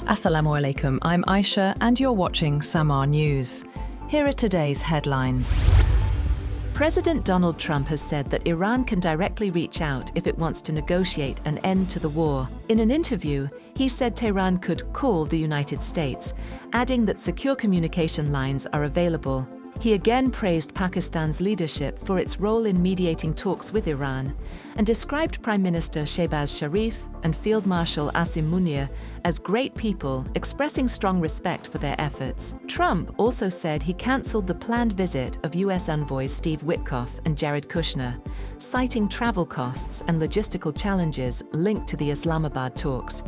Assalamu alaikum, I'm Aisha and you're watching Samaa News. Here are today's headlines. President Donald Trump has said that Iran can directly reach out if it wants to negotiate an end to the war. In an interview, he said Tehran could call the United States, adding that secure communication lines are available. He again praised Pakistan's leadership for its role in mediating talks with Iran and described Prime Minister Shehbaz Sharif and Field Marshal Asim Munir as great people, expressing strong respect for their efforts. Trump also said he cancelled the planned visit of U.S. envoys Steve Witkoff and Jared Kushner, citing travel costs and logistical challenges linked to the Islamabad talks.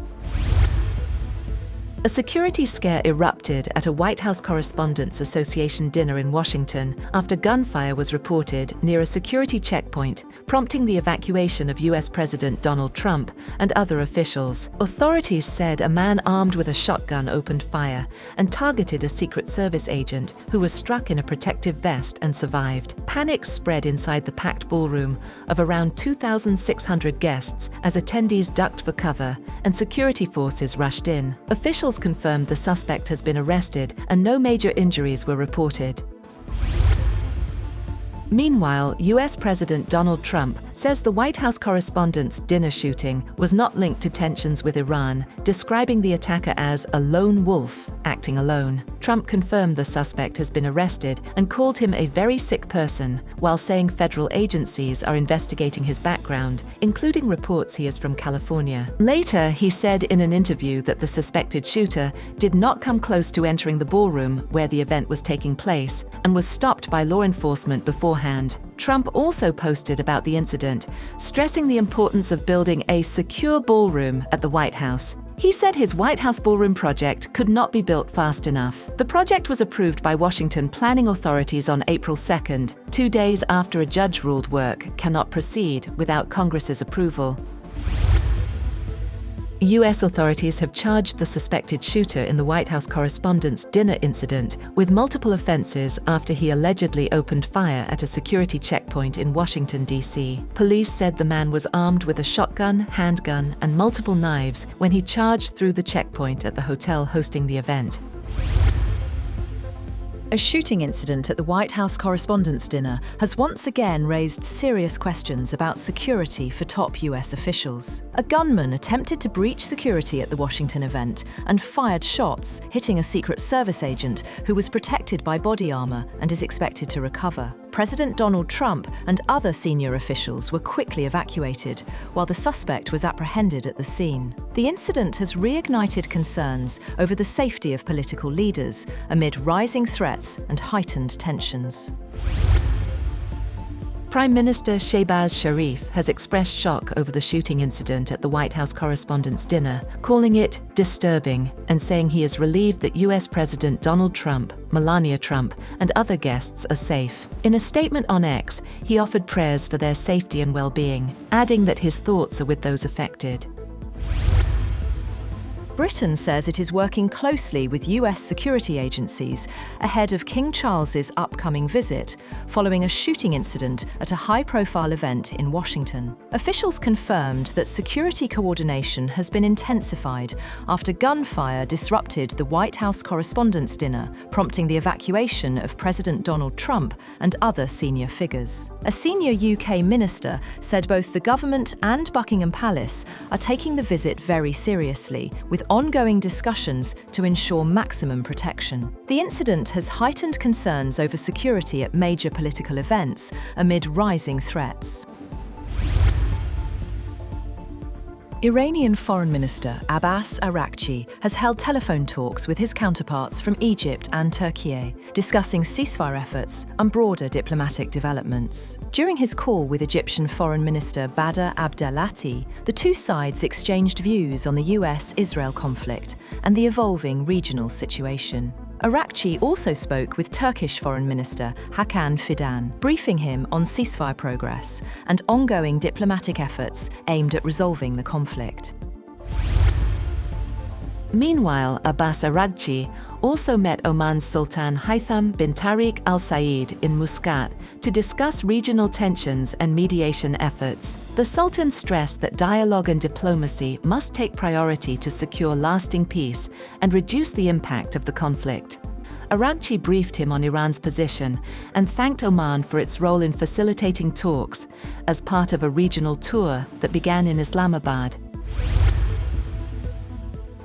A security scare erupted at a White House Correspondents Association dinner in Washington after gunfire was reported near a security checkpoint, prompting the evacuation of U.S. President Donald Trump and other officials. Authorities said a man armed with a shotgun opened fire and targeted a Secret Service agent who was struck in a protective vest and survived. Panic spread inside the packed ballroom of around 2,600 guests as attendees ducked for cover and security forces rushed in. Officials confirmed the suspect has been arrested and no major injuries were reported. Meanwhile, U.S. President Donald Trump says the White House Correspondents Dinner shooting was not linked to tensions with Iran, describing the attacker as a lone wolf acting alone. Trump confirmed the suspect has been arrested and called him a very sick person, while saying federal agencies are investigating his background, including reports he is from California. Later, he said in an interview that the suspected shooter did not come close to entering the ballroom where the event was taking place and was stopped by law enforcement beforehand. Trump also posted about the incident, stressing the importance of building a secure ballroom at the White House. He said his White House ballroom project could not be built fast enough. The project was approved by Washington planning authorities on April 2nd, 2 days after a judge ruled work cannot proceed without Congress's approval. U.S. authorities have charged the suspected shooter in the White House Correspondents' Dinner incident with multiple offenses after he allegedly opened fire at a security checkpoint in Washington, D.C. Police said the man was armed with a shotgun, handgun, and multiple knives when he charged through the checkpoint at the hotel hosting the event. A shooting incident at the White House Correspondents' Dinner has once again raised serious questions about security for top US officials. A gunman attempted to breach security at the Washington event and fired shots, hitting a Secret Service agent who was protected by body armor and is expected to recover. President Donald Trump and other senior officials were quickly evacuated, while the suspect was apprehended at the scene. The incident has reignited concerns over the safety of political leaders amid rising threats and heightened tensions. Prime Minister Shehbaz Sharif has expressed shock over the shooting incident at the White House Correspondents' Dinner, calling it disturbing and saying he is relieved that US President Donald Trump, Melania Trump, and other guests are safe. In a statement on X, he offered prayers for their safety and well-being, adding that his thoughts are with those affected. Britain says it is working closely with US security agencies ahead of King Charles's upcoming visit, following a shooting incident at a high-profile event in Washington. Officials confirmed that security coordination has been intensified after gunfire disrupted the White House Correspondents' Dinner, prompting the evacuation of President Donald Trump and other senior figures. A senior UK minister said both the government and Buckingham Palace are taking the visit very seriously, with ongoing discussions to ensure maximum protection. The incident has heightened concerns over security at major political events amid rising threats. Iranian Foreign Minister Abbas Araghchi has held telephone talks with his counterparts from Egypt and Turkey, discussing ceasefire efforts and broader diplomatic developments. During his call with Egyptian Foreign Minister Badr Abdelati, the two sides exchanged views on the US-Israel conflict and the evolving regional situation. Araghchi also spoke with Turkish Foreign Minister Hakan Fidan, briefing him on ceasefire progress and ongoing diplomatic efforts aimed at resolving the conflict. Meanwhile, Abbas Araghchi also met Oman's Sultan Haytham bin Tariq Al Said in Muscat to discuss regional tensions and mediation efforts. The Sultan stressed that dialogue and diplomacy must take priority to secure lasting peace and reduce the impact of the conflict. Araqchi briefed him on Iran's position and thanked Oman for its role in facilitating talks as part of a regional tour that began in Islamabad.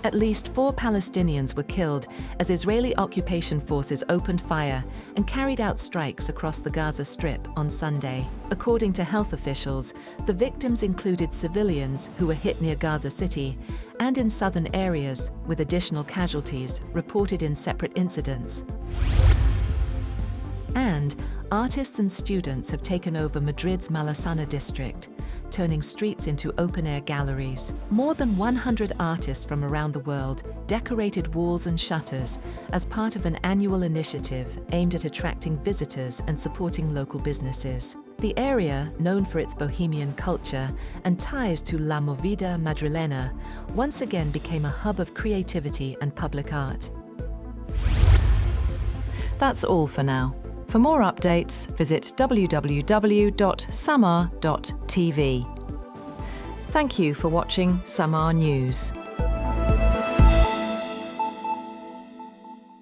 At least 4 Palestinians were killed as Israeli occupation forces opened fire and carried out strikes across the Gaza Strip on Sunday. According to health officials, the victims included civilians who were hit near Gaza City and in southern areas, with additional casualties reported in separate incidents. And artists and students have taken over Madrid's Malesana district, turning streets into open-air galleries. More than 100 artists from around the world decorated walls and shutters as part of an annual initiative aimed at attracting visitors and supporting local businesses. The area, known for its bohemian culture and ties to La Movida Madrilena, once again became a hub of creativity and public art. That's all for now. For more updates, visit www.samaa.tv. Thank you for watching Samaa News.